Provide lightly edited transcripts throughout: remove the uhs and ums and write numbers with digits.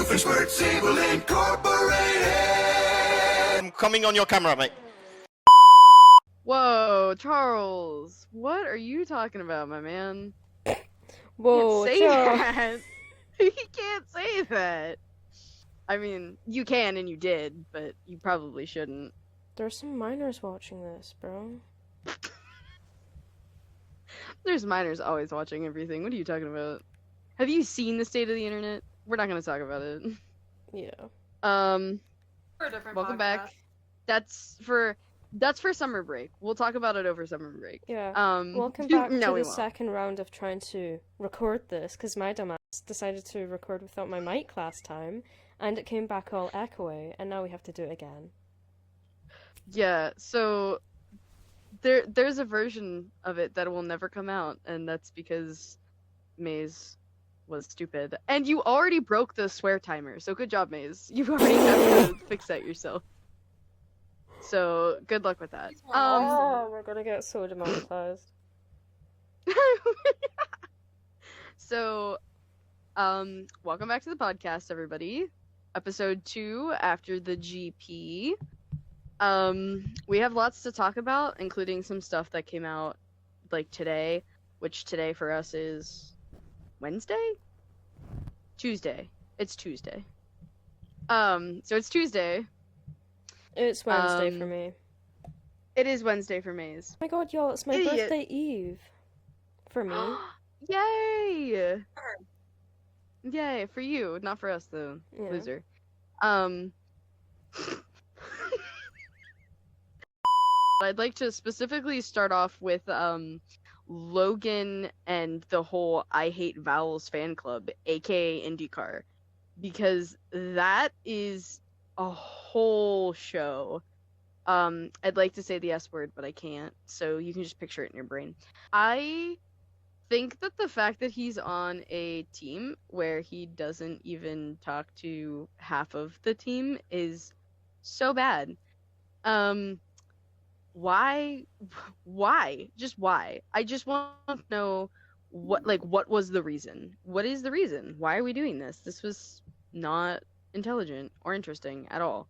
Doofenshmirtz Evil Incorporated. I'm coming on your camera, mate. Whoa, Charles, what are you talking about, my man? Whoa, You Charles. can't say that. You can't say that. I mean, you can and you did, but you probably shouldn't. There's some minors watching this, bro. There's minors always watching everything. What are you talking about? Have you seen the state of the internet? We're not gonna talk about it. Yeah. For a different Welcome podcast. back. That's for summer break. We'll talk about it over summer break. Yeah. Um, Welcome back no, to we the won't. second round of trying to record this, because my dumbass decided to record without my mic last time, and it came back all echoey, and now we have to do it again. Yeah, so there's a version of it that will never come out, and that's because Maze was stupid. And you already broke the swear timer, so good job, Maze. You already have to fix that yourself. So good luck with that. We're gonna get so demonetized. So, welcome back to the podcast, everybody. Episode 2 after the GP. We have lots to talk about, including some stuff that came out like today, which today for us is Wednesday? Tuesday. It's Tuesday. So it's Tuesday. It's Wednesday for me. It is Wednesday for Maze. Oh my god, y'all, it's my Idiot. birthday eve. For me. Yay! Yay, for you, not for us though, Yeah. loser. I'd like to specifically start off with Logan and the whole I Hate Vowels fan club, aka IndyCar, because that is a whole show. I'd like to say the S word, but I can't, so you can just picture it in your brain. I think that the fact that he's on a team where he doesn't even talk to half of the team is so bad. Why? Just why? I just want to know what was the reason? What is the reason? Why are we doing this? This was not intelligent or interesting at all.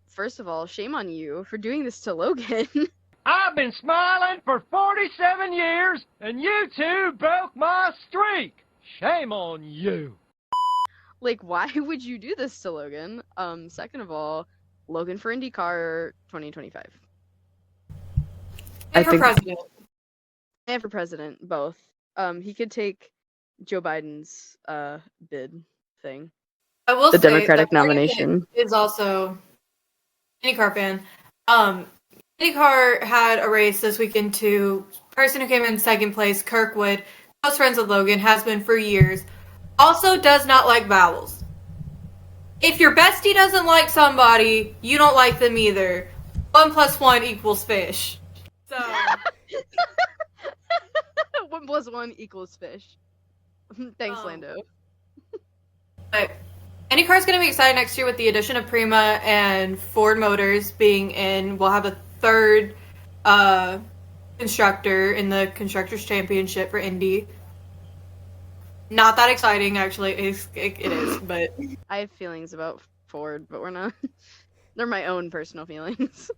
First of all, shame on you for doing this to Logan. I've been smiling for 47 years, and you two broke my streak. Shame on you. Like, why would you do this to Logan? Second of all, Logan for IndyCar 2025. And for president. And for president, both. He could take Joe Biden's bid thing. I will The say Democratic that Morgan nomination. is also IndyCar fan. IndyCar had a race this weekend too. Person who came in second place, Kirkwood, close friends with Logan, has been for years. Also does not like vowels. If your bestie doesn't like somebody, you don't like them either. 1 + 1 = fish. So 1 + 1 = fish. Thanks, Lando. But IndyCar is going to be excited next year with the addition of Prima and Ford Motors being in. We'll have a third constructor in the Constructors' Championship for Indy. Not that exciting, actually. It is, but I have feelings about Ford, but we're not. They're my own personal feelings.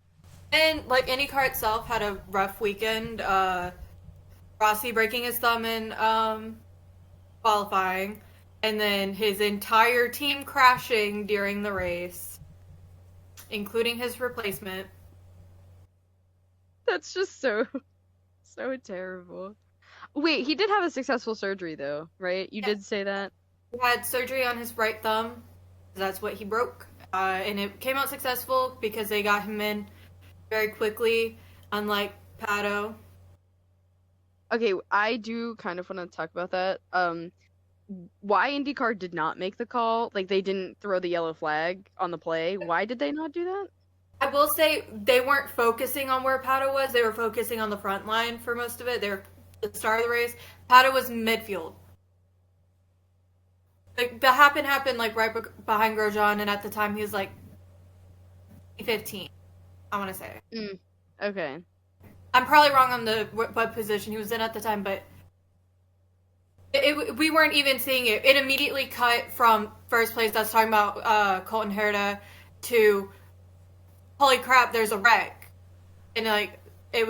And like IndyCar itself had a rough weekend. Rossi breaking his thumb in qualifying, and then his entire team crashing during the race, including his replacement. That's just so terrible. Wait, he did have a successful surgery though, right? You did say that? He had surgery on his right thumb. That's what he broke. And it came out successful because they got him in very quickly, unlike Pato. Okay, I do kind of want to talk about that. Why IndyCar did not make the call? Like, they didn't throw the yellow flag on the play. Why did they not do that? I will say they weren't focusing on where Pato was. They were focusing on the front line for most of it. They were the star of the race. Pato was midfield. Like, the happened like right behind Grosjean, and at the time he was like 15. I want to say. Okay. I'm probably wrong on the what position he was in at the time, but we weren't even seeing it. It immediately cut from first place. That's talking about Colton Herta to holy crap, there's a wreck, and like it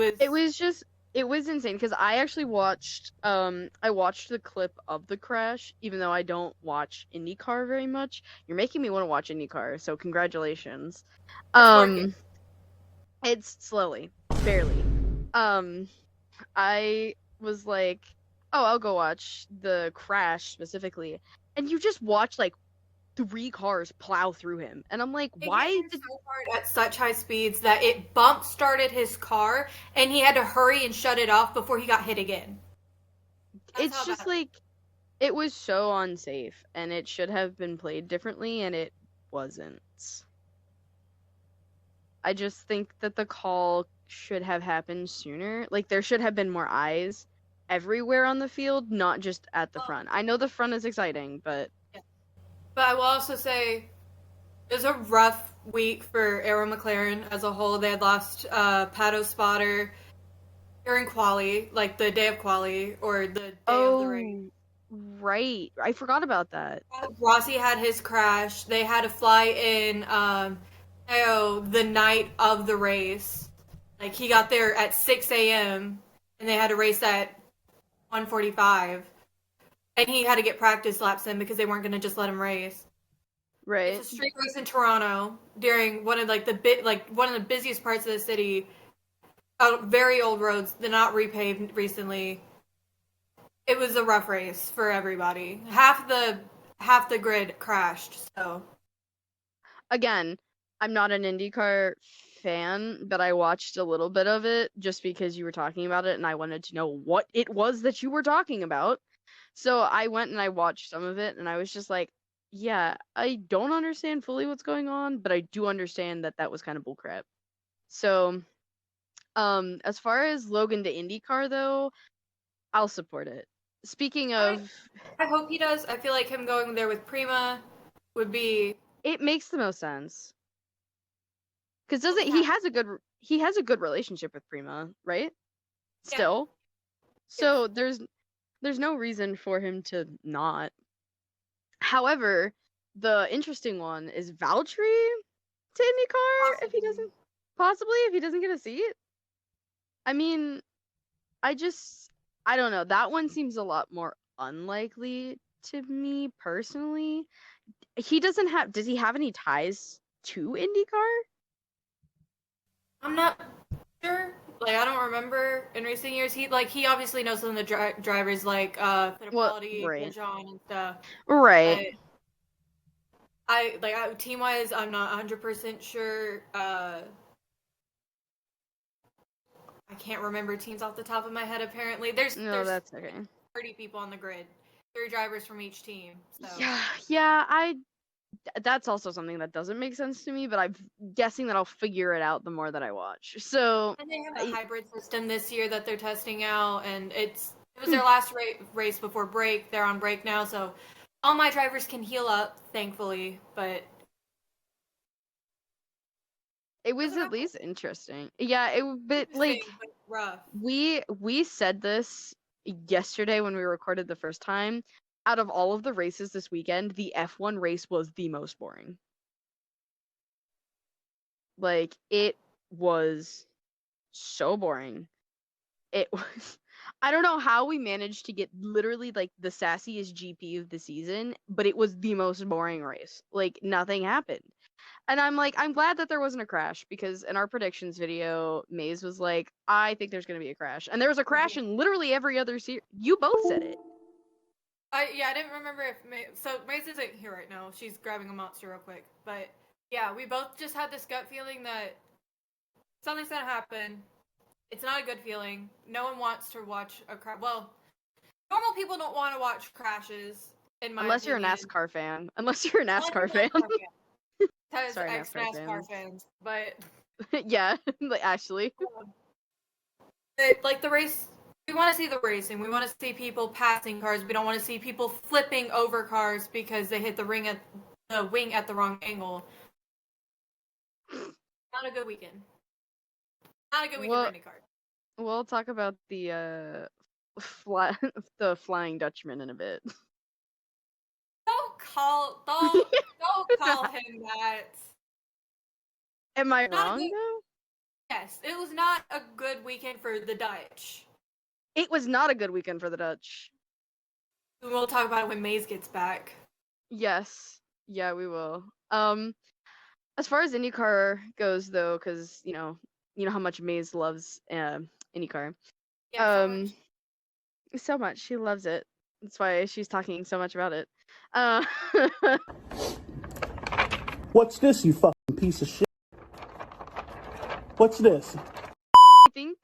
was insane because I actually watched the clip of the crash, even though I don't watch IndyCar very much. You're making me want to watch IndyCar, so congratulations. It's slowly, barely. I was like, oh, I'll go watch the crash specifically, and you just watch like 3 cars plow through him, and I'm like, why did so hard at such high speeds that it bump started his car, and he had to hurry and shut it off before he got hit again. It's just like, it was so unsafe, and it should have been played differently, and it wasn't. I just think that the call should have happened sooner. Like, there should have been more eyes everywhere on the field, not just at the front. I know the front is exciting, but... But I will also say, it was a rough week for Arrow McLaren as a whole. They had lost Pato Spotter during quali, like the day of quali, or the day of the race. Right. I forgot about that. Rossi had his crash. They had to fly in the night of the race. Like, he got there at 6 a.m., and they had to race at 1:45. And he had to get practice laps in because they weren't going to just let him race. Right. It's a street race in Toronto during one of the busiest parts of the city. Very old roads, they're not repaved recently. It was a rough race for everybody. Half the grid crashed. So again, I'm not an IndyCar fan, but I watched a little bit of it just because you were talking about it, and I wanted to know what it was that you were talking about. So I went and I watched some of it, and I was just like, yeah, I don't understand fully what's going on, but I do understand that was kind of bullcrap. So, as far as Logan to IndyCar, though, I'll support it. Speaking of... I hope he does. I feel like him going there with Prima would be... It makes the most sense. Because he has a good relationship with Prima, right? Still. So there's no reason for him to not. However, the interesting one is Valtteri to IndyCar if he doesn't get a seat. I mean, I don't know. That one seems a lot more unlikely to me personally. Does he have any ties to IndyCar? I'm not sure. Like, I don't remember in recent years. He obviously knows some of the drivers, like Fittipaldi, right. John, and stuff. Right. Team wise, I'm not 100% sure. I can't remember teams off the top of my head. Apparently, there's that's okay. 30 people on the grid, 3 drivers from each team. So. Yeah. That's also something that doesn't make sense to me, but I'm guessing that I'll figure it out the more that I watch. So, and they have a hybrid system this year that they're testing out, and it was their last race before break. They're on break now, so all my drivers can heal up, thankfully. But it was at least interesting. Yeah, but rough. We said this yesterday when we recorded the first time. Out of all of the races this weekend, the F1 race was the most boring. Like, it was so boring. It was... I don't know how we managed to get literally, like, the sassiest GP of the season, but it was the most boring race. Like, nothing happened. And I'm like, I'm glad that there wasn't a crash, because in our predictions video, Maze was like, I think there's going to be a crash. And there was a crash in literally every other series. You both said it. I didn't remember if Maze isn't here right now. She's grabbing a monster real quick. But yeah, we both just had this gut feeling that something's gonna happen. It's not a good feeling. No one wants to watch a crash. Well, normal people don't want to watch crashes. Unless you're a NASCAR fan. Because ex-NASCAR fans. But yeah, like actually. Like the race. We want to see the racing. We want to see people passing cars. We don't want to see people flipping over cars because they hit the wing at the wrong angle. Not a good weekend. Not a good weekend for IndyCar. We'll talk about the the Flying Dutchman in a bit. Don't call him that. Am I Not wrong good. though? Yes, it was not a good weekend for the Dutch. It was not a good weekend for the Dutch. We'll talk about it when Maze gets back. Yes. Yeah, we will. As far as IndyCar goes though, because you know how much Maze loves IndyCar. Yeah, so much. So much. She loves it. That's why she's talking so much about it. What's this, you fucking piece of shit? What's this? I think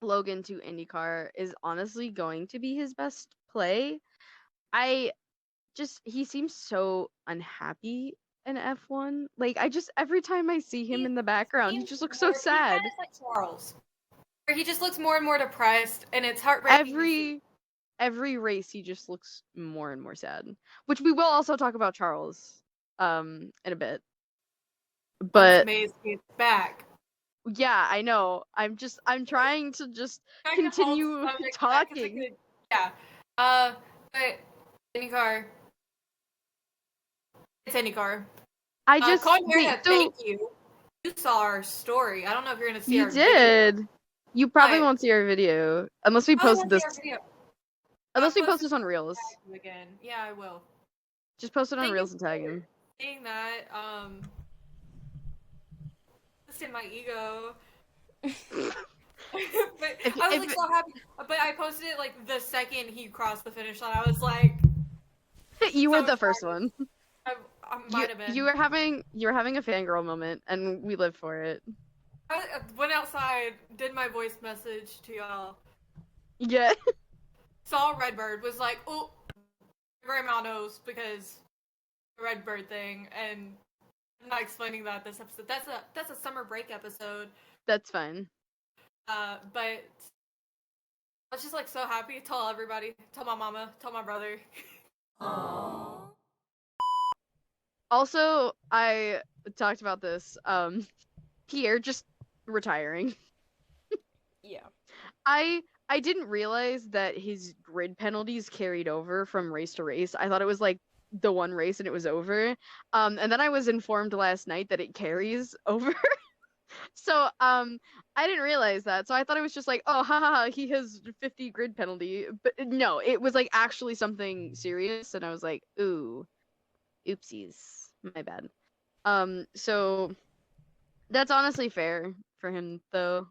Logan to IndyCar is honestly going to be his best play. He seems so unhappy in F1. Like, every time I see him in the background, he just looks so sad. He like Charles. He just looks more and more depressed, and it's heartbreaking. Every race, he just looks more and more sad. Which we will also talk about Charles, in a bit. But Maze gets back. Yeah, I know. I'm trying to just continue talking. Yeah. But IndyCar. It's IndyCar. Thank you. You saw our story. I don't know if you're gonna see our video. You did. You probably won't see our video unless we post this. Unless we post this on Reels. Again. Yeah, I will. Just post it on Reels and tag him. Saying that, just in my ego. But I was so happy. But I posted it like the second he crossed the finish line. I was like, you were the first one. I might have been. You were having a fangirl moment, and we lived for it. I went outside, did my voice message to y'all. Yeah. Saw Redbird, was like, oh, grandma knows because the Redbird thing, and I'm not explaining that this episode. That's a summer break episode. That's fine. But I was just like so happy. Tell everybody. Tell my mama. Tell my brother. Aww. Also, I talked about this. Pierre just retiring. Yeah. I didn't realize that his grid penalties carried over from race to race. I thought it was like the one race and it was over. And then I was informed last night that it carries over. So, I didn't realize that. So I thought it was just like, oh, haha, he has 50 grid penalty. But no, it was like actually something serious. And I was like, ooh, oopsies, my bad. So that's honestly fair for him though,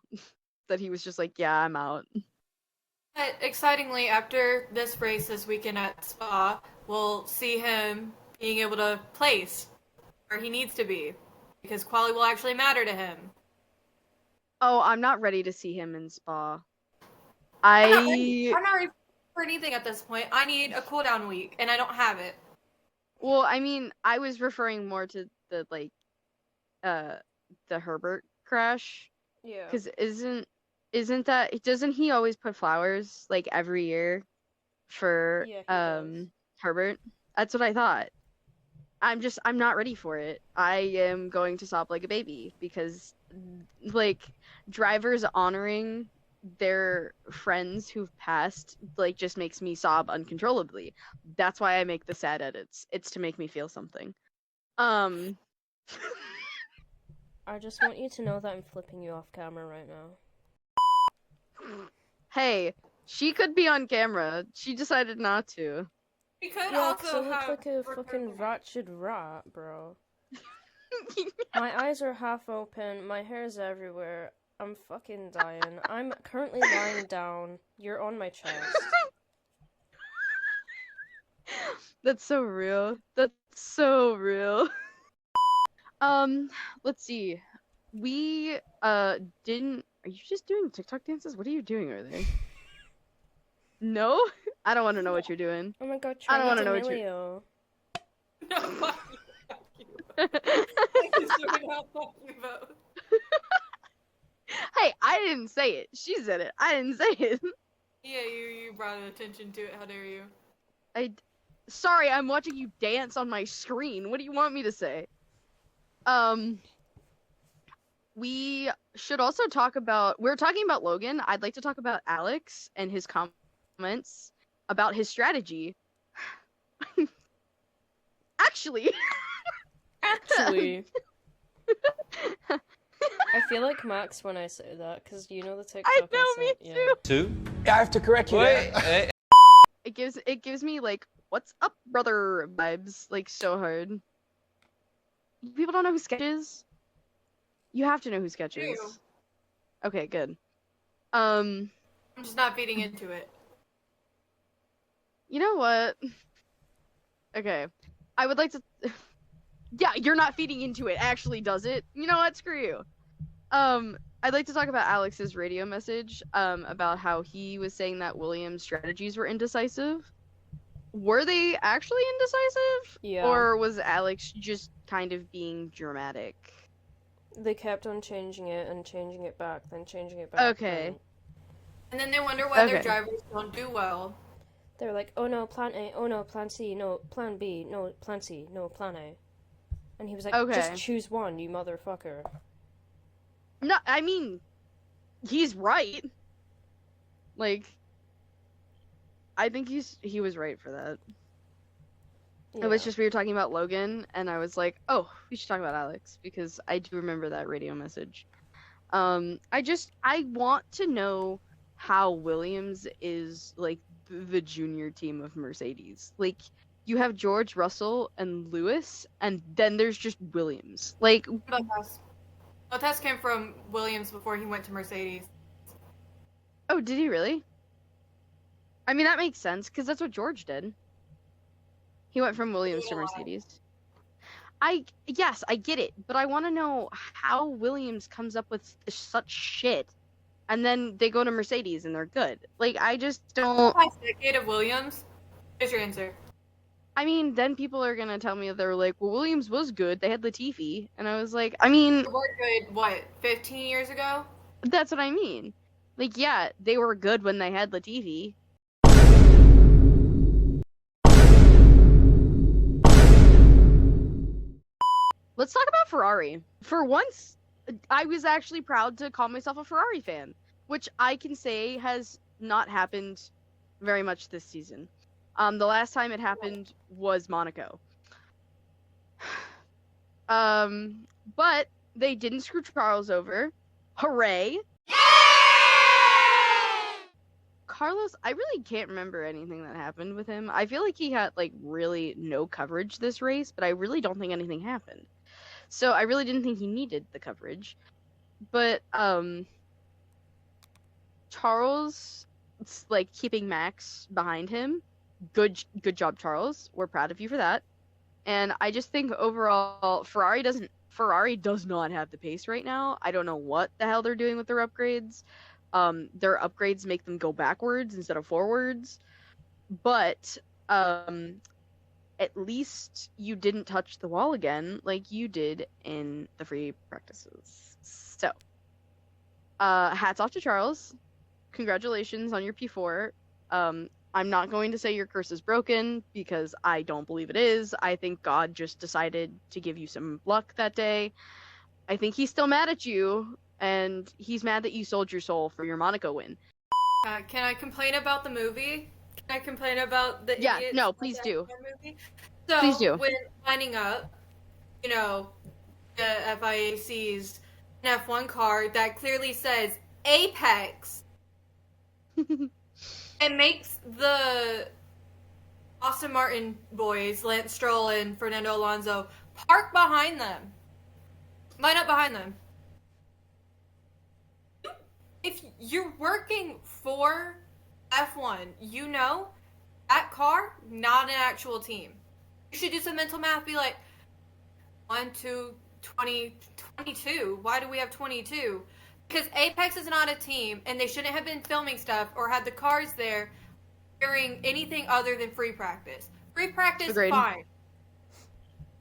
that he was just like, yeah, I'm out. But excitingly, after this race this weekend at Spa, we'll see him being able to place where he needs to be, because quali will actually matter to him. Oh, I'm not ready to see him in Spa. I'm not ready for anything at this point. I need a cooldown week, and I don't have it. Well, I mean, I was referring more to the, like, the Herbert crash. Yeah. Because doesn't he always put flowers, like, every year for, Herbert? That's what I thought. I'm not ready for it. I am going to sob like a baby because, like, drivers honoring their friends who've passed, like, just makes me sob uncontrollably. That's why I make the sad edits. It's to make me feel something. I just want you to know that I'm flipping you off camera right now. Hey, she could be on camera. She decided not to. He could Yeah, also I look have like a fucking wretched rat, bro. My eyes are half open, my hair's everywhere, I'm fucking dying. I'm currently lying down, you're on my chest. That's so real. That's so real. Let's see. We, didn't... Are you just doing TikTok dances? What are you doing over there? No? I don't want to know what you're doing. Oh my god, I don't want to know what you're... No, fuck you. I just don't know, fuck you both. Hey, I didn't say it. She said it. I didn't say it. Yeah, you brought attention to it. How dare you? Sorry, I'm watching you dance on my screen. What do you want me to say? we should also talk about. We're talking about Logan. I'd like to talk about Alex and his comments about his strategy. Actually. I feel like Max when I say that, because you know the TikTok I know, me sent, too. Two? Yeah, I have to correct you there. It gives me like, what's up, brother vibes, like, so hard. People don't know who Sketch is? You have to know who Sketch is. do. Okay, good. I'm just not feeding into it. You know what? Okay. I would like to... Yeah, you're not feeding into it. Actually, does it? You know what? Screw you. I'd like to talk about Alex's radio message, about how he was saying that Williams' strategies were indecisive. Were they actually indecisive? Yeah. Or was Alex just kind of being dramatic? They kept on changing it and changing it back, then changing it back. Okay. And then they wonder why their Okay. drivers don't do well. They're like, oh no, plan A, oh no, plan C, no, plan B, no, plan C, no, plan A. And he was like, Okay. just choose one, you motherfucker. No, I mean, he's right. Like, I think he was right for that. It was just we were talking about Logan, and I was like, oh, we should talk about Alex, because I do remember that radio message. I want to know how Williams is, like, the junior team of Mercedes. Like, you have George, Russell, and Lewis, and then there's just Williams. Like, Bottas. Bottas came from Williams before he went to Mercedes. oh, did he really? I mean, that makes sense, because that's what George did. He went from Williams to Mercedes. Yes, I get it, but I want to know how Williams comes up with such shit, and then they go to Mercedes and they're good. Like, I just don't... Last decade of Williams? Here's your answer. I mean, then people are gonna tell me, they're like, well, Williams was good, they had Latifi, and I was like, I mean... They were good, what, 15 years ago? That's what I mean. Like, yeah, they were good when they had Latifi. Let's talk about Ferrari. For once, I was actually proud to call myself a Ferrari fan, which I can say has not happened very much this season. The last time it happened was Monaco. But they didn't screw Charles over. Hooray! Carlos, I really can't remember anything that happened with him. I feel like he had, like, really no coverage this race, but I really don't think anything happened. So I really didn't think he needed the coverage. But, Charles, like, keeping Max behind him, good job, Charles. We're proud of you for that. And I just think overall, Ferrari does not have the pace right now. I don't know what the hell they're doing with their upgrades. Their upgrades make them go backwards instead of forwards. But, at least you didn't touch the wall again like you did in the free practices. So, hats off to Charles. Congratulations on your P4. I'm not going to say your curse is broken, because I don't believe it is. I think God just decided to give you some luck that day. I think he's still mad at you, and he's mad that you sold your soul for your Monaco win. Can I complain about the movie? Can I complain about the Yeah, idiots no, in please the do. F1 movie? So, Please do. when lining up, you know, the FIA sees an F1 car that clearly says Apex, it makes the Aston Martin boys, Lance Stroll and Fernando Alonso, park behind them. Line up behind them. If you're working for F1, you know that car, not an actual team. You should do some mental math, be like, 1, 2, 20, 22. Why do we have 22? Because Apex is not a team, and they shouldn't have been filming stuff or had the cars there during anything other than free practice. Free practice, Agreed. fine.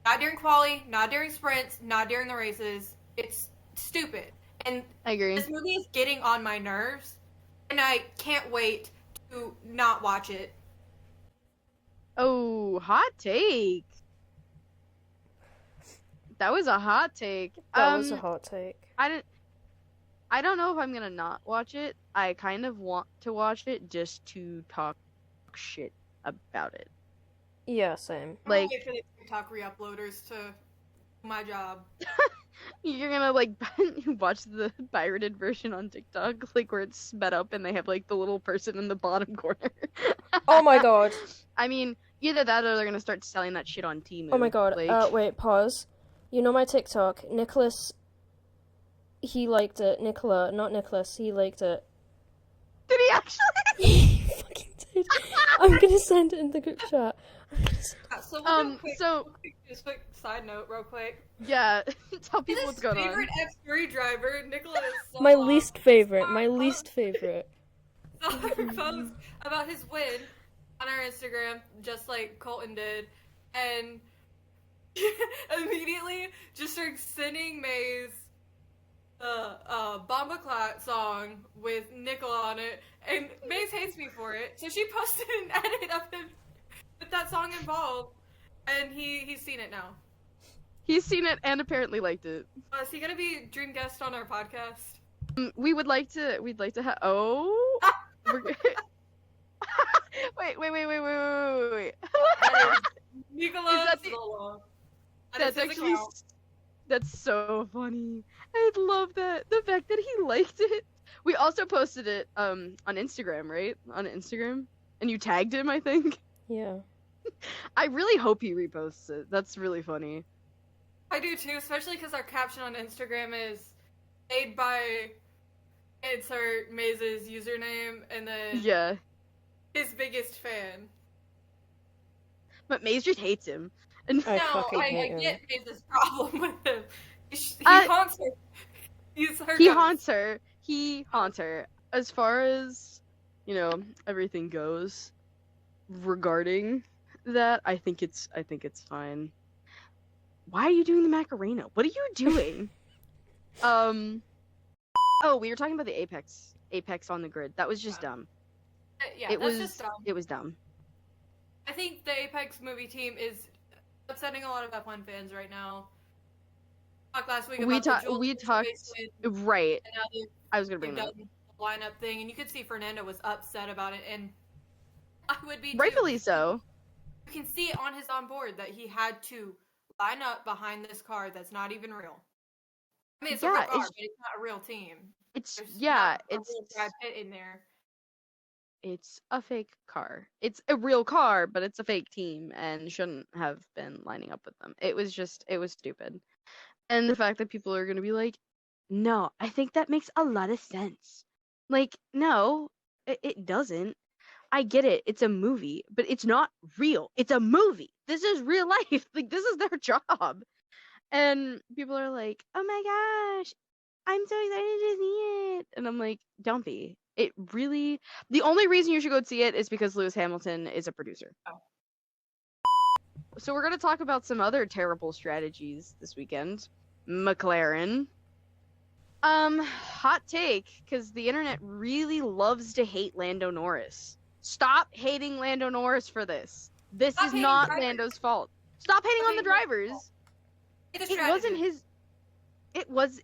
Not during quali, not during sprints, not during the races. It's stupid. And I agree. this movie is getting on my nerves, and I can't wait to not watch it. Oh, hot take. That was a hot take. That was a hot take. I don't know if I'm gonna not watch it. I kind of want to watch it just to talk shit about it. Yeah, same. I'm Like, wait for the TikTok re-uploaders to do my job. you're gonna like watch the pirated version on TikTok, like where it's sped up and they have like the little person in the bottom corner. Oh my god. I mean, either that or they're gonna start selling that shit on Temu. Oh my god. Like, Wait, pause. You know my TikTok? Nicholas, he liked it. Nicola, not Nicholas, he liked it. did he actually? He fucking did. I'm gonna send it in the group chat. So, just quick side note, real quick. Yeah, tell people His what's going on. favorite F3 driver, Nicola, is so My lost. least favorite. My least favorite. Saw her post about his win on our Instagram, just like Colton did, and immediately just started sending Maze Bomba Clat song with Nicola on it, and Maze hates me for it, so she posted an edit of him with that song involved, and he's seen it now. He's seen it and apparently liked it. Is he gonna be dream guest on our podcast? We'd like to have. Oh, we're wait. Nicola Is that the- Solo. That's actually that's so funny. I love that, the fact that he liked it. We also posted it on Instagram, right? On Instagram, and you tagged him, I think. Yeah. I really hope he reposts it. That's really funny. I do too, especially because our caption on Instagram is made by insert Maze's username and then Yeah, his biggest fan. but Maze just hates him. And I No, fucking I hate him. get Maze's problem with him. He Uh, haunts her. He's her he ghost. haunts her. He haunts her. As far as, everything goes regarding that, I think it's fine. Why are you doing the Macarena? What are you doing? Oh, we were talking about the Apex on the grid. That was just dumb. Yeah, It that's was just dumb. it was dumb. I think the Apex movie team is upsetting a lot of F1 fans right now. Talked last week about the Jules We talked situation, right. and now I was gonna they've bring that up. done the lineup thing, and you could see Fernando was upset about it, and I would be too. Rightfully so. You can see it on his onboard that he had to line up behind this car that's not even real. I mean, it's a real Yeah, car, it's- but it's not a real team. It's There's yeah, not a it's real Brad Pitt in there. it's a fake car. It's a real car, but it's a fake team and shouldn't have been lining up with them. It was stupid. And the fact that people are going to be like, "No, I think that makes a lot of sense." Like, no, it doesn't. I get it. It's a movie, but it's not real. It's a movie. This is real life. Like, this is their job. And people are like, "Oh my gosh, I'm so excited to see it." And I'm like, don't be. It really, the only reason you should go see it is because Lewis Hamilton is a producer. Oh. So we're going to talk about some other terrible strategies this weekend. McLaren. Hot take, because the internet really loves to hate Lando Norris. Stop hating Lando Norris for this. This Stop is hating not drivers. Lando's fault. Stop hating Stop on the hating Lando's drivers. fault. It's a It strategy. wasn't his.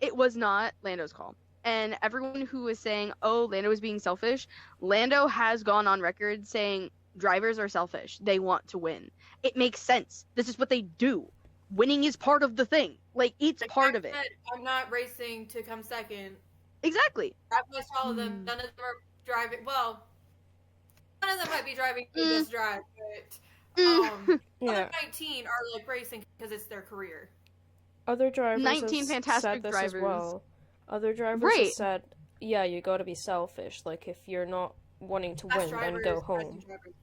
It was not Lando's call. And everyone who was saying, "Oh, Lando was being selfish," Lando has gone on record saying drivers are selfish. They want to win. It makes sense. This is what they do. Winning is part of the thing. Like, it's Like part Jack of it. said, I'm not racing to come second. Exactly. I've watched all of them. None of them are driving. Well, one of them might be driving for this drive, but Yeah. other 19 are like racing because it's their career. Other drivers 19 has fantastic said this drivers. as well. Other drivers Right. have said, yeah, you gotta be selfish. Like, if you're not wanting to Best win, then drivers, go best home. drivers.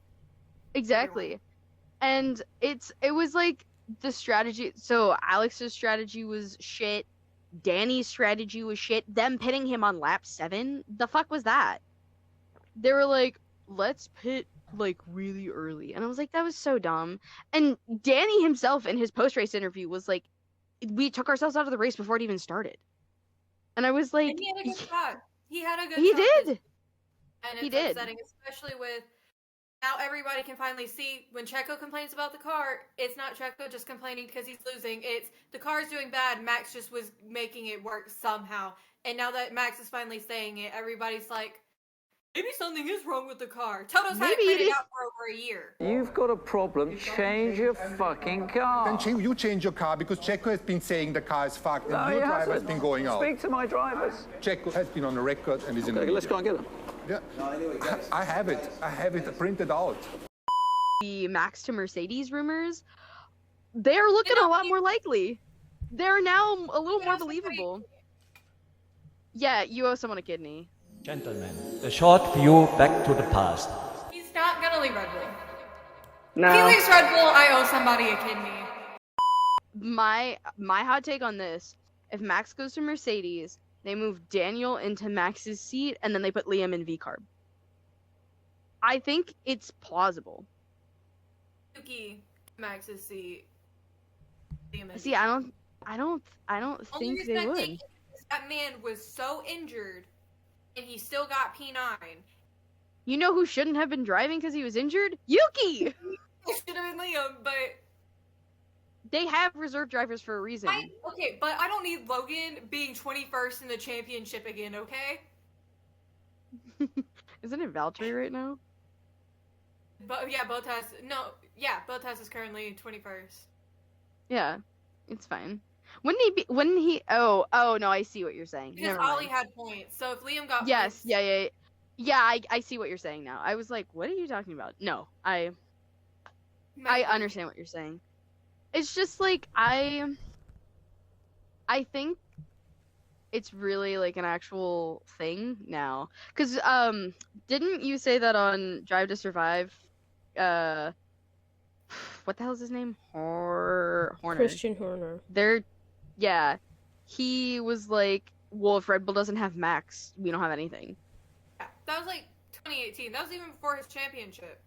Exactly. And it was like the strategy. So Alex's strategy was shit. Danny's strategy was shit. Them pitting him on lap 7. The fuck was that? They were like, let's pit like really early. And I was like, that was so dumb. And Danny himself in his post-race interview was like, we took ourselves out of the race before it even started. And I was like, And he had a good shot. He had a good he shot. did. And He it's did. upsetting, especially with Now everybody can finally see when Checo complains about the car, it's not Checo just complaining because he's losing. It's the car's doing bad. Max just was making it work somehow. And now that Max is finally saying it, everybody's like, maybe something is wrong with the car. Toto's had it figured out for over a year. You've got a problem. Change your fucking car. Then you change your car because Checo has been saying the car is fucked and No, your he driver has hasn't. been going out. Speak to my drivers. Checo has been on the record and is in the Okay, let's media. go and get them. Yeah. I have it. I have it printed out. The Max to Mercedes rumors, they're looking a lot more likely. They're now a little more believable. Yeah, you owe someone a kidney. Gentlemen, a short view back to the past. He's not gonna leave Red Bull. No. If he leaves Red Bull, I owe somebody a kidney. My hot take on this: if Max goes to Mercedes, they move Daniel into Max's seat, and then they put Liam in V-carb. I think it's plausible. Yuki, Max's seat. See, I don't Only think they reason I would. think is that man was so injured, and he still got P9. You know who shouldn't have been driving because he was injured? Yuki! It should have been Liam, but They have reserve drivers for a reason. but I don't need Logan being 21st in the championship again, okay? Isn't it Valtteri right now? But yeah, Bottas is currently 21st. Yeah, it's fine. Wouldn't he oh no, I see what you're saying. Because Never Ollie mind. had points, so if Liam got Yes, points, yeah, I see what you're saying now. I was like, what are you talking about? No, I understand what you're saying. It's just like I think it's really like an actual thing now. Cause didn't you say that on Drive to Survive? What the hell's his name? Horner. Christian Horner. He was like, well, if Red Bull doesn't have Max, we don't have anything. Yeah, that was like 2018. That was even before his championship.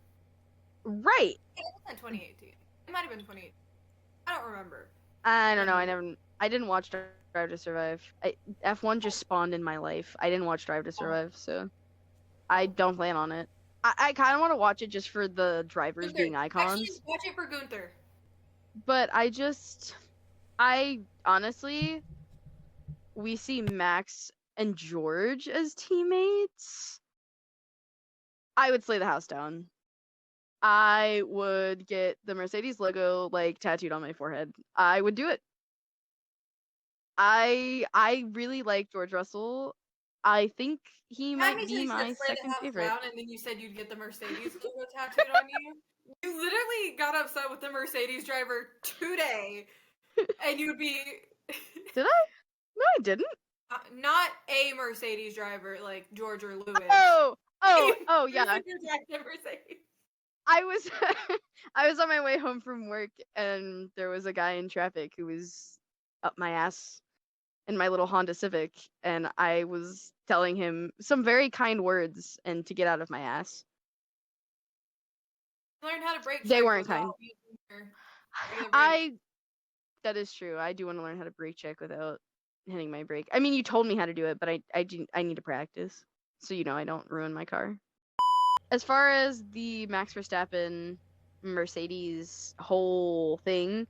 Right. It wasn't 2018. It might have been 2018. I don't remember. I don't know. I didn't watch Drive to Survive. F1 just spawned in my life. I didn't watch Drive to Survive, so I don't plan on it. I kind of want to watch it just for the drivers Gunther. being icons. Actually, watch it for Gunther. But I honestly, we see Max and George as teammates. I would slay the house down. I would get the Mercedes logo like tattooed on my forehead. I would do it. I really like George Russell. I think he might be my second favorite. Down, and then you said you'd get the Mercedes logo tattooed on you. You literally got upset with the Mercedes driver today, and you'd be. Did I? No, I didn't. Not a Mercedes driver like George or Lewis. Oh, yeah. Mercedes. I was on my way home from work, and there was a guy in traffic who was up my ass in my little Honda Civic, and I was telling him some very kind words and to get out of my ass. Learn how to brake. They check weren't without kind. using your- That is true. I do want to learn how to brake check without hitting my brake. I mean, you told me how to do it, but I need to practice, so I don't ruin my car. As far as the Max Verstappen Mercedes whole thing,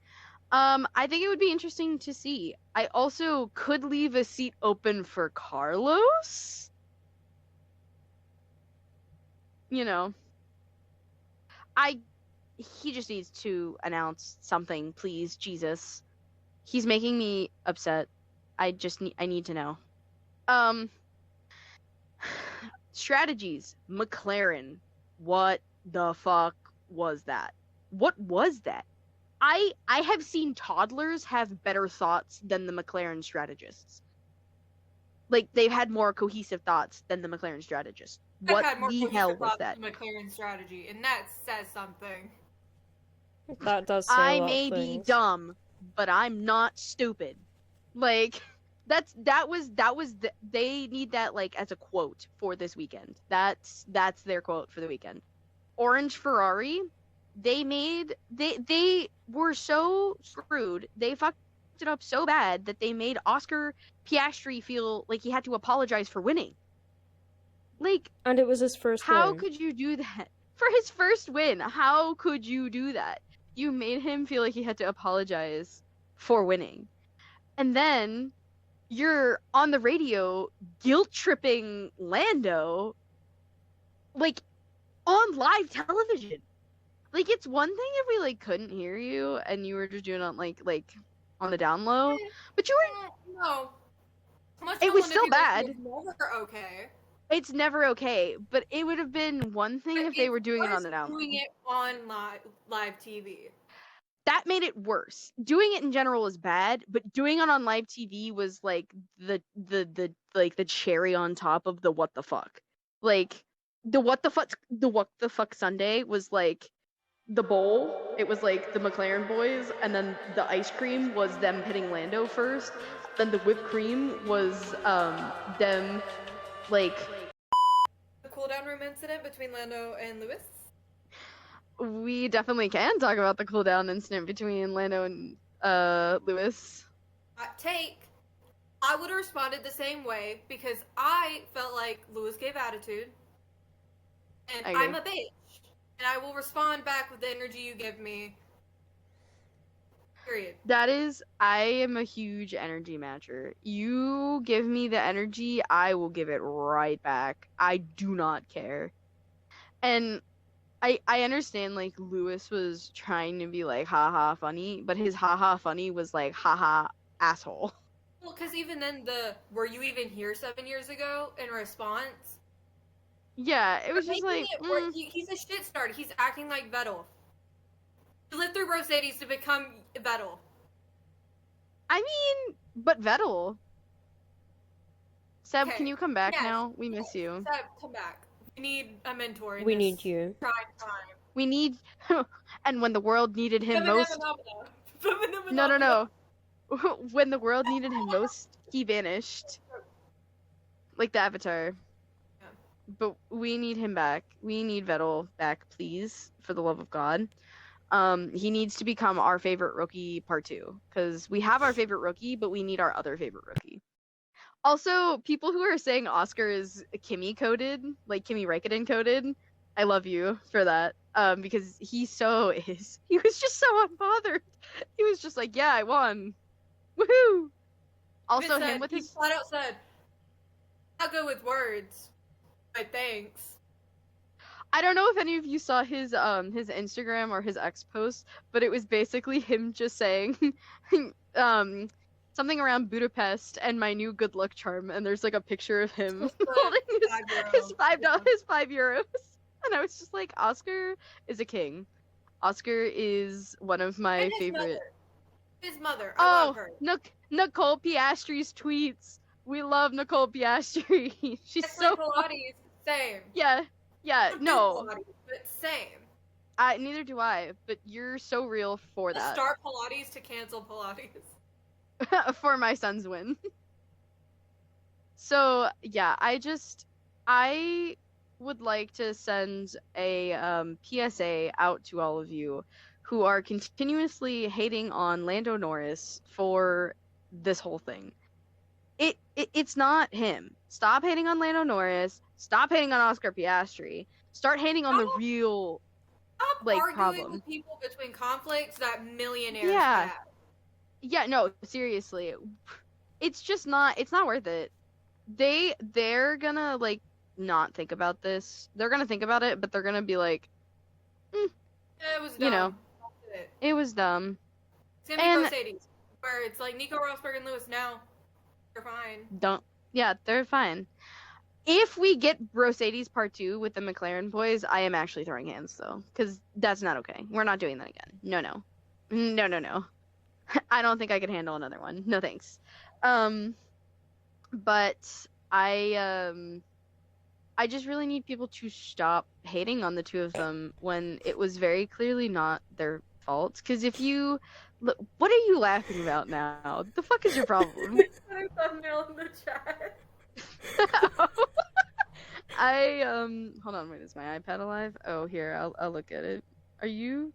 I think it would be interesting to see. I also could leave a seat open for Carlos. He just needs to announce something, please, Jesus. He's making me upset. I need to know. Strategies. McLaren. What the fuck was that? What was that? I have seen toddlers have better thoughts than the McLaren strategists. Like, they've had more cohesive thoughts than the McLaren strategists. What I've had more the cohesive hell was thoughts that? than McLaren strategy, and that says something. That does say a I lot may of be things. dumb, but I'm not stupid. Like, they need that like as a quote for this weekend. That's their quote for the weekend. Orange Ferrari, they were so screwed. They fucked it up so bad that they made Oscar Piastri feel like he had to apologize for winning. Like, And it was his first how win. could you do that? for his first win. How could you do that? You made him feel like he had to apologize for winning. And then you're on the radio guilt-tripping Lando, like, on live television. Like, it's one thing if we, like, couldn't hear you and you were just doing it on, like on the down low, but you were... No. It was still bad. It's never okay. It's never okay, but it would have been one thing if they were doing it on the down low. Doing it on live TV. That made it worse. Doing it in general was bad, but doing it on live TV was like the cherry on top of the what the fuck. Like the what the fuck Sunday was like the bowl. It was like the McLaren boys, and then the ice cream was them pitting Lando first. Then the whipped cream was them like the cooldown room incident between Lando and Lewis. We definitely can talk about the cooldown incident between Lando and Lewis. I would have responded the same way because I felt like Lewis gave attitude, and I'm a bitch, and I will respond back with the energy you give me. Period. That is, I am a huge energy matcher. You give me the energy, I will give it right back. I do not care. And I understand, like, Lewis was trying to be, like, haha funny, but his haha funny was, like, haha asshole. Well, because even then, were you even here 7 years ago in response? Yeah, it was just like... He's a shit starter. He's acting like Vettel. He lived through Mercedes to become Vettel. I mean, but Vettel. Seb, can you come back now? We miss you. Seb, come back. We need a mentor. We need you. Prime time. We need... and when the world needed him most... No. When the world needed him most, he vanished. Like the Avatar. Yeah. But we need him back. We need Vettel back, please, for the love of God. He needs to become our favorite rookie part 2. Because we have our favorite rookie, but we need our other favorite rookie. Also, people who are saying Oscar is Kimi coded, like Kimi Raikkonen coded, I love you for that. Because he so is. He was just so unbothered. He was just like, yeah, I won. Woohoo! Also, him with his... He flat out said, not good with words, but thanks. I don't know if any of you saw his Instagram or his X post, but it was basically him just saying something around Budapest and my new good luck charm, and there's like a picture of him holding his €5, and I was just like, Oscar is a king. Oscar is one of my favorite. His mother. I love her. Nicole Piastri's tweets. We love Nicole Piastri. She's so Pilates, same. Yeah, no. Pilates, but same. Neither do I, but you're so real for that. Start Pilates to cancel Pilates. For my son's win. So, yeah, I would like to send a PSA out to all of you who are continuously hating on Lando Norris for this whole thing. It's not him. Stop hating on Lando Norris. Stop hating on Oscar Piastri. Start hating on the real arguing problem. With people between conflicts that millionaires Yeah. have. Yeah, no, seriously. It's just not worth it. They're gonna not think about this. They're gonna think about it, but they're gonna be like, it was dumb. You know, it was dumb. It's gonna be Mercedes, where it's like Nico Rosberg and Lewis now. They're fine. They're fine. If we get Mercedes Part 2 with the McLaren boys, I am actually throwing hands, though. Because that's not okay. We're not doing that again. No. No. I don't think I could handle another one. No thanks. But I just really need people to stop hating on the two of them when it was very clearly not their fault. Because if you... Look, what are you laughing about now? The fuck is your problem? Thumbnail in the chat. Hold on, wait, is my iPad alive? Oh, here, I'll look at it. Are you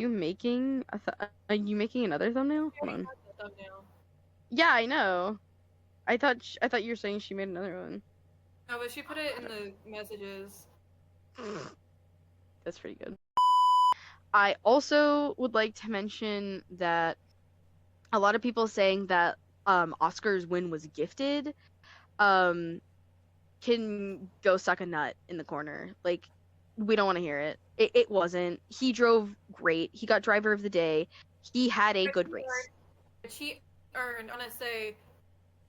making another thumbnail? Hold on. Yeah, I know. I thought you were saying she made another one. No, but she put it in the messages. That's pretty good. I also would like to mention that a lot of people saying that Oscar's win was gifted can go suck a nut in the corner. Like, we don't want to hear it. It wasn't. He drove great. He got driver of the day. He had a good race. She earned, I want to say,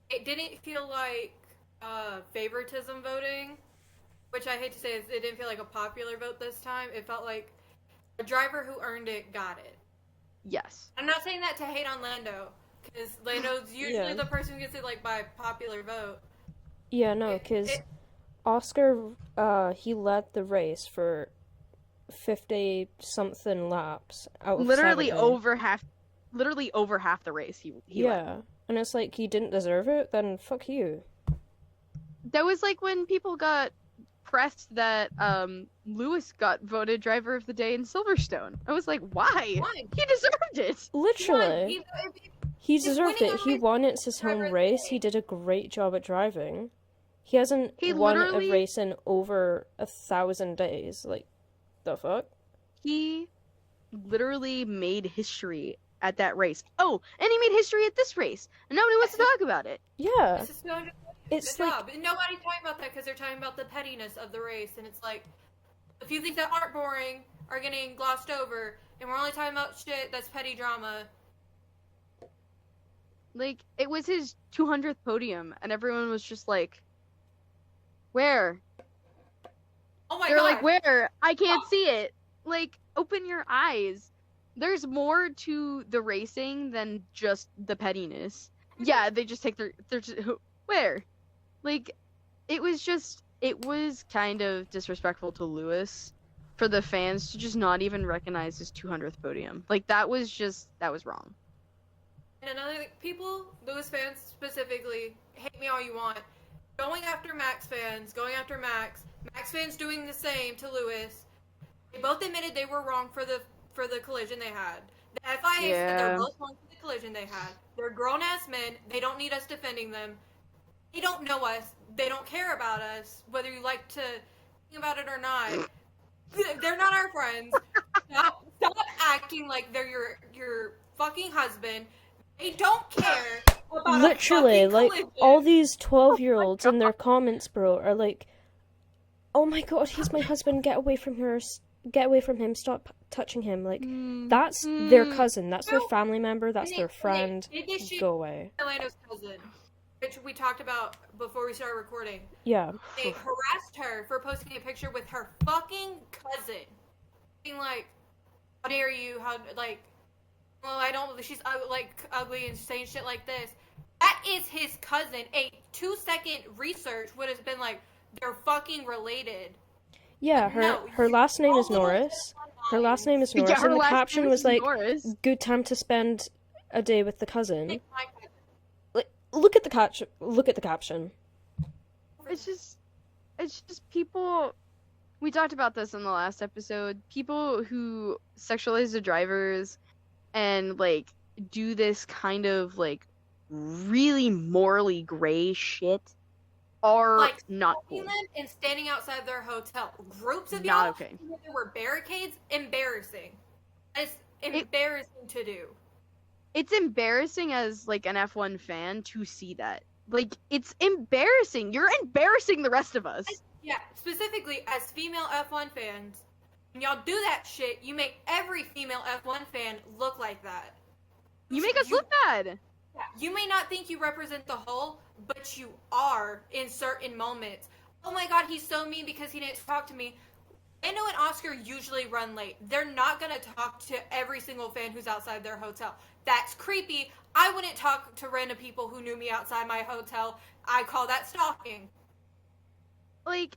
it didn't feel like favoritism voting, which I hate to say, it didn't feel like a popular vote this time. It felt like a driver who earned it got it. Yes. I'm not saying that to hate on Lando, because Lando's usually the person who gets it, like, by popular vote. Yeah, no, because Oscar, he led the race for 50-something laps out of literally 70. over half the race he led. And it's like, he didn't deserve it, then fuck you. That was like when people got pressed that Lewis got voted driver of the day in Silverstone. I was like, why? He deserved it. Literally. He deserved it. He won. It's his home race. He did a great job at driving. He hasn't won a race in over 1,000 days. Like, the fuck? He literally made history at that race. Oh, and he made history at this race. And nobody wants to talk about it. Yeah. It's like... Nobody's talking about that because they're talking about the pettiness of the race. And it's like, a few things that aren't boring are getting glossed over. And we're only talking about shit that's petty drama. Like, it was his 200th podium. And everyone was just like, where? Oh my They're god. like, where? I can't see it. Like, open your eyes. There's more to the racing than just the pettiness. Yeah, they just take their just, where? Like, it was kind of disrespectful to Lewis for the fans to just not even recognize his 200th podium. Like, that was wrong. And another thing, people, Lewis fans specifically, hate me all you want. Going after Max fans, Max fans doing the same to Lewis. They both admitted they were wrong for the collision they had. The FIA said they're both wrong for the collision they had. They're grown-ass men. They don't need us defending them. They don't know us. They don't care about us, whether you like to think about it or not. They're not our friends. Stop acting like they're your fucking husband. They don't care about literally, a like, collision. all these 12-year-olds in their comments, bro, are like, oh my god, he's my husband, get away from her, get away from him, stop touching him. Like, that's their cousin, that's their family member, that's their friend. Go away. Orlando's cousin, which we talked about before we started recording. Yeah. They harassed her for posting a picture with her fucking cousin. Being like, how dare you, how, like, well, I don't, she's, like, ugly and saying shit like this. That is his cousin. A 2-second research would have been like, they're fucking related. Yeah, her last name is Norris. Her last name is Norris, Yeah, and the caption was like, Norris. good time to spend a day with the cousin. Like, look at the caption. It's just people. We talked about this in the last episode. People who sexualize the drivers and, like, do this kind of, like, really morally gray shit are like, not cool. Them and standing outside their hotel. Groups of Not y'all. okay. There were barricades. Embarrassing. It's embarrassing to do. It's embarrassing as, like, an F1 fan to see that. Like, it's embarrassing. You're embarrassing the rest of us. Yeah, specifically as female F1 fans, when y'all do that shit, you make every female F1 fan look like that. You make us look bad. Yeah, you may not think you represent the whole, but you are in certain moments. Oh my god, he's so mean because he didn't talk to me. Lando and Oscar usually run late. They're not going to talk to every single fan who's outside their hotel. That's creepy. I wouldn't talk to random people who knew me outside my hotel. I call that stalking. Like,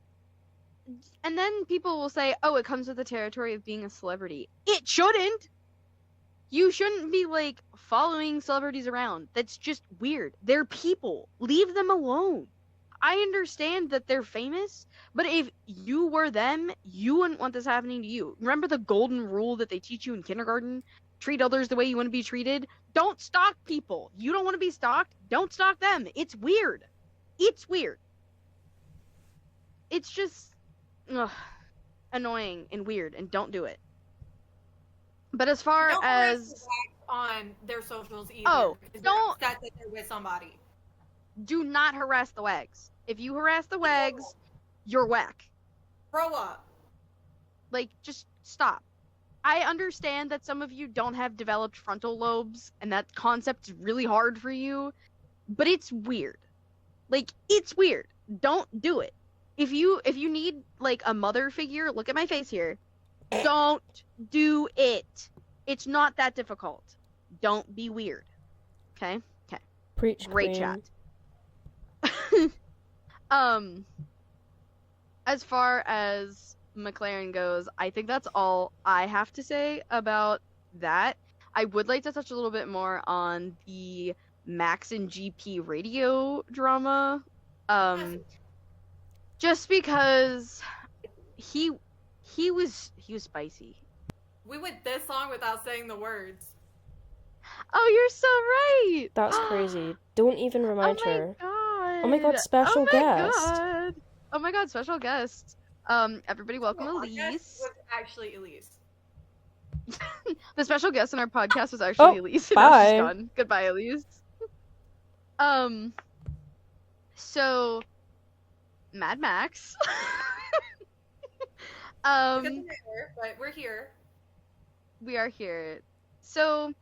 and then people will say, oh, it comes with the territory of being a celebrity. It shouldn't! You shouldn't be, like, following celebrities around. That's just weird. They're people. Leave them alone. I understand that they're famous, but if you were them, you wouldn't want this happening to you. Remember the golden rule that they teach you in kindergarten? Treat others the way you want to be treated? Don't stalk people. You don't want to be stalked? Don't stalk them. It's weird. It's weird. It's just... Ugh. annoying and weird, and don't do it. But as far Don't as on their socials either. Oh, because don't- they're upset that they're with somebody. do not harass the wags. If you harass the wags, you're whack. Grow up. Like, just stop. I understand that some of you don't have developed frontal lobes, and that concept is really hard for you, but it's weird. Like, it's weird. Don't do it. If you need, like, a mother figure, look at my face here. Don't do it. It's not that difficult. Don't be weird. Okay? Okay. Preach, Great queen. chat. As far as McLaren goes, I think that's all I have to say about that. I would like to touch a little bit more on the Max and GP radio drama. Just because he was spicy. We went this long without saying the words. Oh, you're so right. That's crazy. Don't even remind her. God. Oh my god, special guest. God. Oh my god, special guest. Everybody welcome Well, our guest Elise. was actually Elise. The special guest on our podcast was actually Elise. And now bye. she's gone. Goodbye, Elise. So Mad Max. But we're here. We are here. So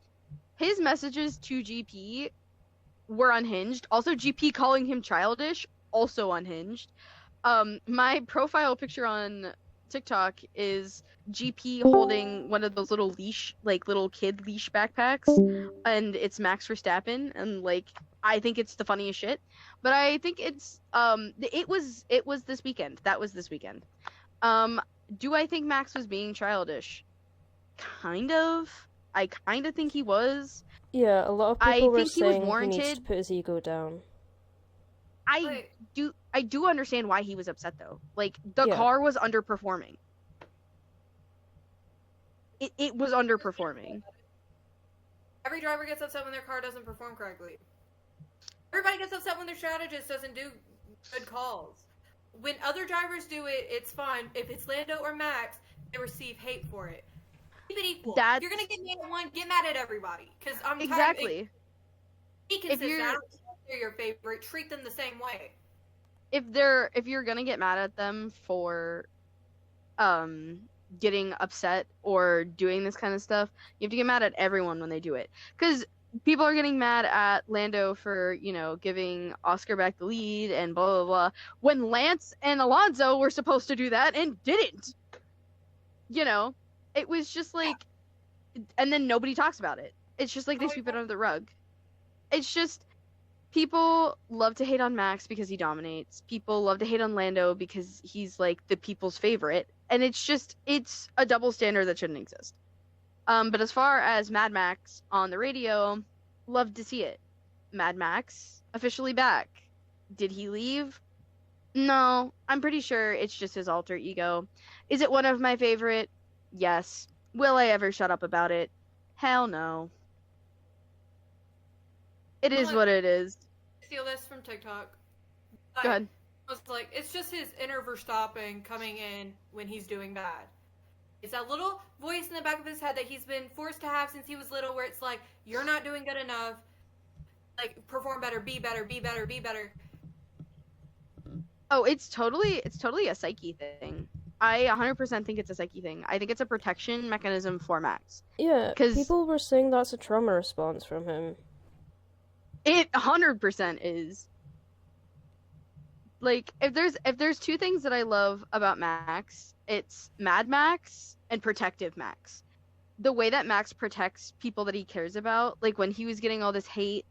his messages to GP were unhinged. Also, GP calling him childish, also unhinged. My profile picture on TikTok is GP holding one of those little leash, like little kid leash backpacks, and it's Max Verstappen, and like I think it's the funniest shit. But I think it's it was this weekend. That was this weekend. Do I think Max was being childish? Kind of. I kind of think he was. Yeah, a lot of I people were think he was saying he needs to warranted. put his ego down. I do understand why he was upset though. Like the Yeah. car was underperforming. It was underperforming. Every driver gets upset when their car doesn't perform correctly. Everybody gets upset when their strategist doesn't do good calls. When other drivers do it, it's fine. If it's Lando or Max, they receive hate for it. Keep it equal. That's- If you're gonna get mad at one, get mad at everybody. Because I'm Exactly. Be consistent. you're- I don't care if they're your favorite. Treat them the same way. If you're gonna get mad at them for getting upset or doing this kind of stuff, you have to get mad at everyone when they do it. Because people are getting mad at Lando for, giving Oscar back the lead and blah blah blah. When Lance and Alonso were supposed to do that and didn't. It was just like, and then nobody talks about it. It's just like they sweep it under the rug. It's just, people love to hate on Max because he dominates. People love to hate on Lando because he's like the people's favorite. And it's a double standard that shouldn't exist. But as far as Mad Max on the radio, love to see it. Mad Max officially back. Did he leave? No, I'm pretty sure it's just his alter ego. Is it one of my favorite? Yes. Will I ever shut up about it? Hell no. It is what it is. Steal this from TikTok. Go ahead. I was like, it's just his inner Verstappen coming in when he's doing bad. It's that little voice in the back of his head that he's been forced to have since he was little, where it's like, you're not doing good enough. Like, perform better, be better, be better, be better. Oh, it's totally a psyche thing. I 100% think it's a psyche thing. I think it's a protection mechanism for Max. Yeah, 'Cause- people were saying that's a trauma response from him. It 100% is. Like, if there's two things that I love about Max, it's Mad Max and Protective Max. The way that Max protects people that he cares about, like when he was getting all this hate,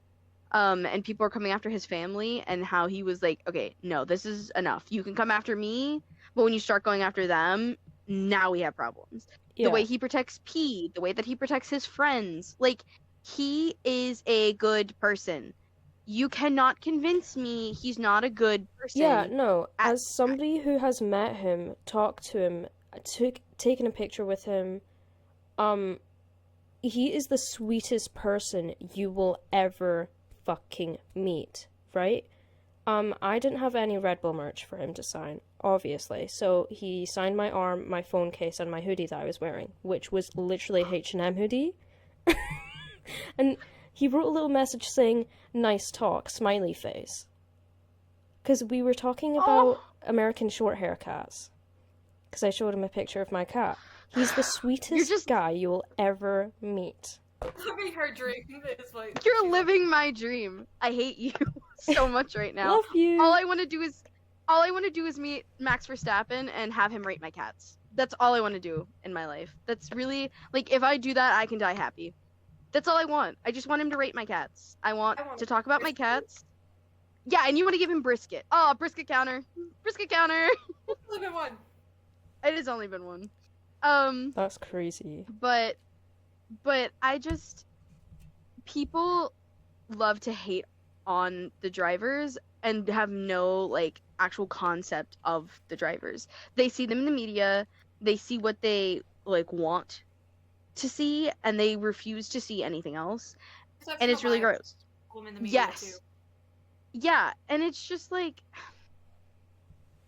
and people are coming after his family, and how he was like, okay, no, this is enough. You can come after me, but when you start going after them, now we have problems. Yeah. The way he protects P, the way that he protects his friends, like, he is a good person. You cannot convince me he's not a good person. Yeah, no. As somebody who has met him, talked to him, taken a picture with him, he is the sweetest person you will ever fucking meet, right? I didn't have any Red Bull merch for him to sign, obviously. So he signed my arm, my phone case, and my hoodie that I was wearing, which was literally H&M hoodie. And he wrote a little message saying, "Nice talk, smiley face." Because we were talking about American short hair cats. Because I showed him a picture of my cat. He's the sweetest guy you will ever meet. Living her dream is like... You're living my dream. I hate you so much right now. Love you. All I want to do is meet Max Verstappen and have him rate my cats. That's all I want to do in my life. That's really, like, if I do that, I can die happy. That's all I want. I just want him to rate my cats. I want to talk about my cats. Yeah, and you want to give him brisket. Oh, brisket counter. Brisket counter. It's only been one. It has only been one. That's crazy. But I just, people love to hate on the drivers and have no, like, actual concept of the drivers. They see them in the media, they see what they, like, want to see, and they refuse to see anything else. And it's really gross. Yes. Yeah, and it's just, like,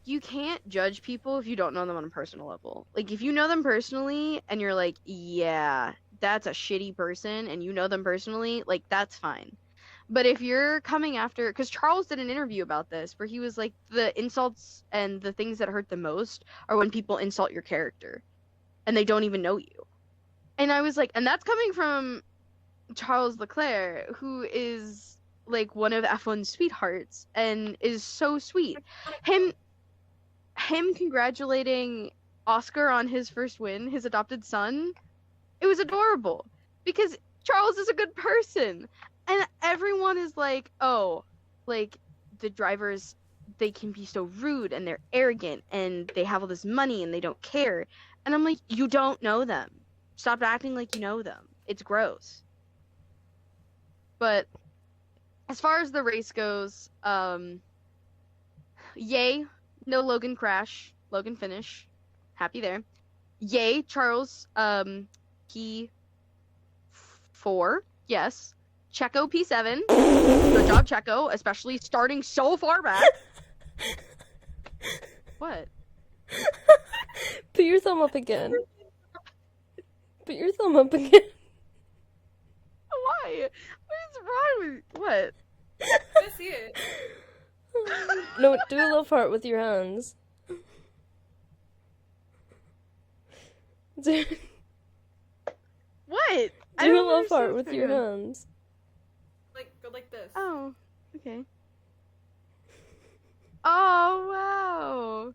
you can't judge people if you don't know them on a personal level. Like, if you know them personally, and you're like, yeah, that's a shitty person, and you know them personally, like, that's fine. But if you're coming after... Because Charles did an interview about this, where he was like, the insults and the things that hurt the most are when people insult your character, and they don't even know you. And I was like... And that's coming from Charles Leclerc, who is, like, one of F1's sweethearts, and is so sweet. Him congratulating Oscar on his first win, his adopted son, it was adorable. Because Charles is a good person. And everyone is like, oh, like, the drivers, they can be so rude, and they're arrogant, and they have all this money, and they don't care. And I'm like, you don't know them. Stop acting like you know them. It's gross. But as far as the race goes, yay, no Logan crash, Logan finish. Happy there. Yay, Charles, P4, yes. Checo P7. Good job, Checo, especially starting so far back. What? Put your thumb up again. Put your thumb up again. Why? What is wrong with what? I see it. No, do a little part with your hands. Do What? a little part with your hands. Like, go like this. Oh, okay. Oh, wow.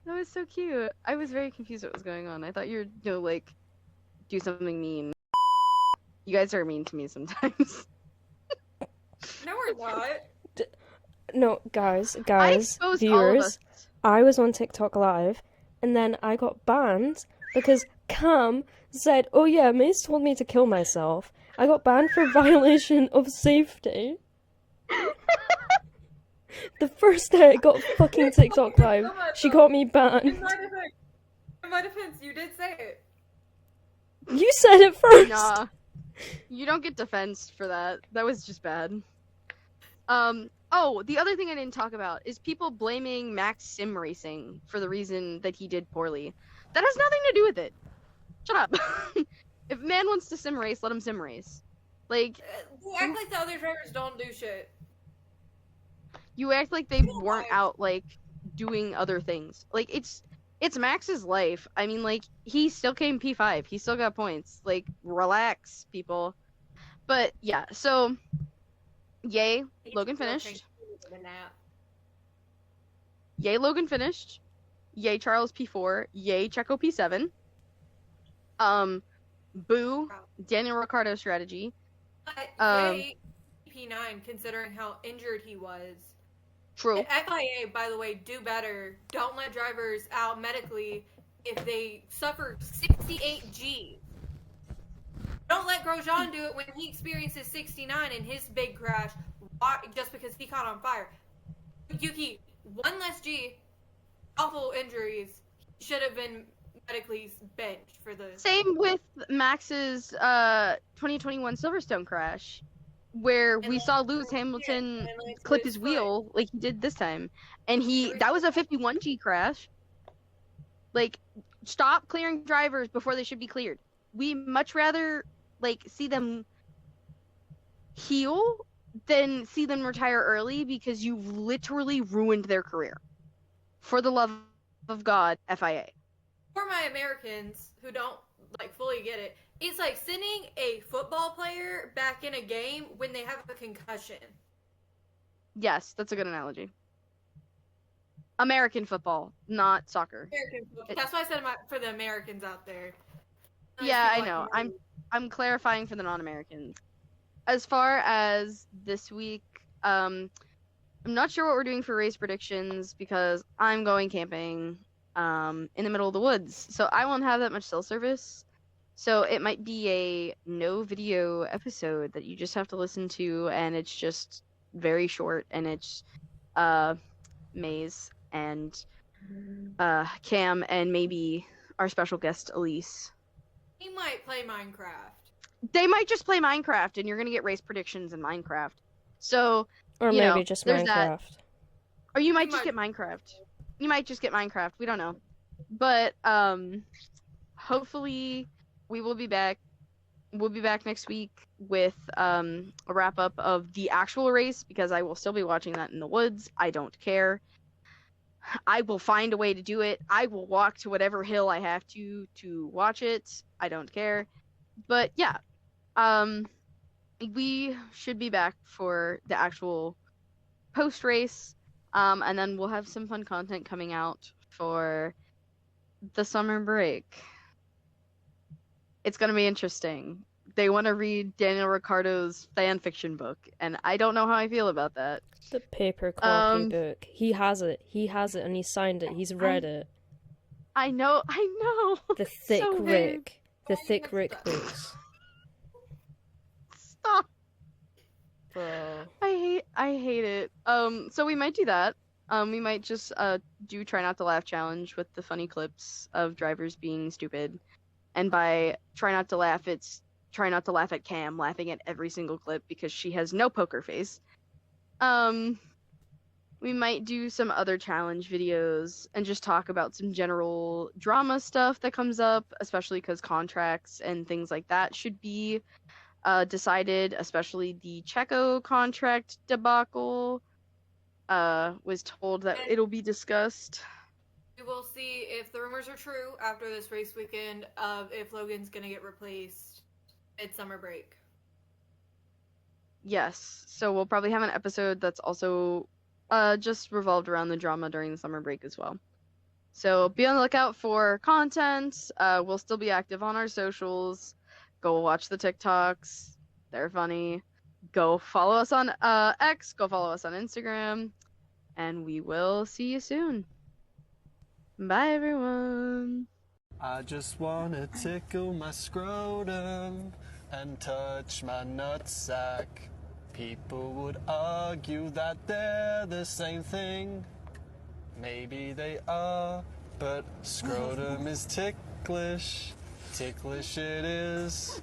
That was so cute. I was very confused what was going on. I thought you were gonna, like, do something mean. You guys are mean to me sometimes. No, we're not. No, guys, exposed all of viewers, us. I was on TikTok Live, and then I got banned because Cam said, "Oh yeah, Mace told me to kill myself." I got banned for violation of safety. The first day I got fucking TikTok Live, she got me banned. In my defense, you did say it. You said it first! Nah. You don't get defense for that. That was just bad. Oh, the other thing I didn't talk about is people blaming Max sim racing for the reason that he did poorly. That has nothing to do with it. Shut up. If a man wants to sim race, let him sim race. Like, You act like the other drivers don't do shit. you act like they weren't out, like, doing other things. Like, it's Max's life. I mean, like, he still came P5. He still got points. Like, relax, people. But, yeah, so, yay, Logan finished. Yay, Logan finished. Yay, Charles P4. Yay, Checo P7. Boo, Daniel Ricciardo strategy. Yay, P9, considering how injured he was. True. FIA, by the way, do better. Don't let drivers out medically if they suffer 68 G. Don't let Grosjean do it when he experiences 69 in his big crash just because he caught on fire. Yuki, one less G, awful injuries, should have been medically benched for the... Same with Max's 2021 Silverstone crash. where we saw Lewis Hamilton clip his wheel like he did this time, and that was a 51G crash. Like, stop clearing drivers before they should be cleared. We much rather like see them heal than see them retire early because you've literally ruined their career. For the love of God, FIA. For my Americans who don't like fully get it, it's like sending a football player back in a game when they have a concussion. Yes, that's a good analogy. American football, not soccer. American football. That's why I said for the Americans out there. Yeah, I know. I'm clarifying for the non-Americans. As far as this week, I'm not sure what we're doing for race predictions because I'm going camping in the middle of the woods, so I won't have that much cell service. So it might be a no video episode that you just have to listen to, and it's just very short, and it's Maze and Cam and maybe our special guest Elise. He might play Minecraft. They might just play Minecraft, and you're gonna get race predictions in Minecraft. So, or maybe just Minecraft. That. Or you might just get Minecraft. You might just get Minecraft. We don't know. But hopefully we will be back. We'll be back next week with a wrap up of the actual race because I will still be watching that in the woods. I don't care. I will find a way to do it. I will walk to whatever hill I have to watch it. I don't care. But yeah, we should be back for the actual post race, and then we'll have some fun content coming out for the summer break. It's gonna be interesting. They want to read Daniel Ricciardo's fan fiction book, and I don't know how I feel about that. The paper copy book. He has it, and he signed it. He's read it. I know. The thick so Rick. The thick Rick books. Stop. Bro. I hate it. So we might do that. We might just do try not to laugh challenge with the funny clips of drivers being stupid. And by try not to laugh, it's try not to laugh at Cam laughing at every single clip because she has no poker face. We might do some other challenge videos and just talk about some general drama stuff that comes up, especially because contracts and things like that should be decided, especially the Checo contract debacle. Was told that it'll be discussed. We will see if the rumors are true after this race weekend of if Logan's going to get replaced at summer break. Yes, so we'll probably have an episode that's also just revolved around the drama during the summer break as well. So be on the lookout for content. We'll still be active on our socials. Go watch the TikToks. They're funny. Go follow us on X. Go follow us on Instagram. And we will see you soon. Bye, everyone. I just want to tickle my scrotum and touch my nutsack. People would argue that they're the same thing. Maybe they are, but scrotum is ticklish. Ticklish it is.